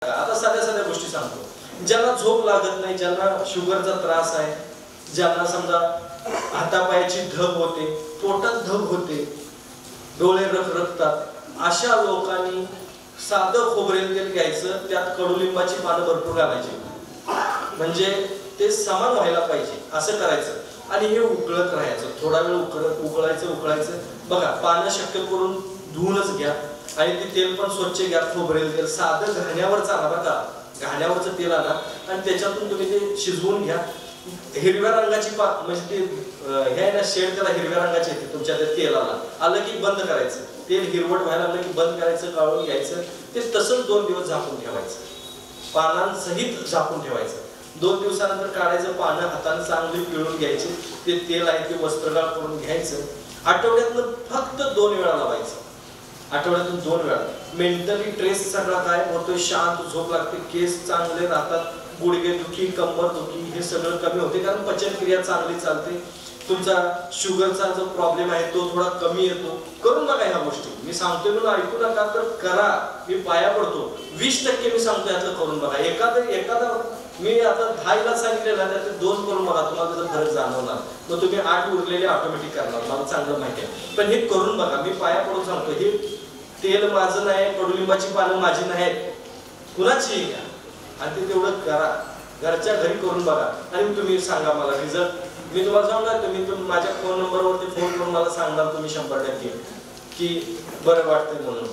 आता साध्या साध्या गोष्टी सांगतो. ज्यांना झोप लागत नाही, ज्यांना शुगरचा त्रास आहे, ज्यांना समजा हातापायाची धग होते, पोटात धग होते, डोळे रखरखतात, अशा लोकांनी साधं खोबरेल तेल घ्यायचं, त्यात कडुलिंबाची पानं भरपूर घालायची, म्हणजे ते समान व्हायला पाहिजे असं करायचं. आणि हे उकळत राहायचं, थोडा वेळ उकळायचं. बघा, पानं शक्य करून धुवूनच घ्या आणि ते तेल पण स्वच्छ घ्या. खोबरेल तेल साधं घाण्यावरच आणा, बघा घाण्यावरचं तेल आणा आणि त्याच्यातून तुम्ही ते शिजवून घ्या. हिरव्या रंगाची म्हणजे ते हे आहे ना शेड, त्याला हिरव्या रंगाचे येते तुमच्या त्या तेलाला. आलं की बंद करायचं, तेल हिरवट व्हायला लागलं की बंद करायचं, काढून घ्यायचं. ते तसंच 2 दिवस झाकून ठेवायचं, पानांसहित झाकून ठेवायचं. 2 दिवसानंतर काढायचं, पानं हाताने चांगली पिळून घ्यायचे, ते तेल आहे ते वस्त्रगाळ करून घ्यायचं. आठवड्यातनं फक्त 2 वेळा लावायचं, आठवड्यातून 2 वेळा. मेंटली स्ट्रेस सगळा काय होतोय, शांत झोप लागते, केस चांगले राहतात, गुडघे दुखी, कंबर दुखी हे सगळं कमी होते, कारण पचनक्रिया चांगली चालते. तुमचा शुगरचा जो प्रॉब्लेम आहे तो थोडा कमी येतो. करून बघा ह्या गोष्टी. मी सांगतोय म्हणून ऐकू नका, तर करा, मी पाया पडतो. 20% मी सांगतो यातलं करून बघा. एखादा मी आता 10 सांगितलेलं ना, त्यातले 2 करून बघा, तुम्हाला त्याचा फरक जाणवणार. मग तुम्ही 8 उरलेले ऑटोमॅटिक करणार, मला चांगलं माहिती आहे. पण हे करून बघा, मी पाया पडून सांगतो. हे तेल माझं नाही, कडुलिंबाची पानं माझी नाहीत, कुणाची घ्या आणि ते तेवढं करा, घरच्या घरी करून बघा आणि तुम्ही सांगा मला रिझल्ट. मी तुम्हाला सांगणार, तुम्ही माझ्या फोन नंबरवरती फोन करून मला सांगणार तुम्ही 100% की बरं वाटतंय म्हणून.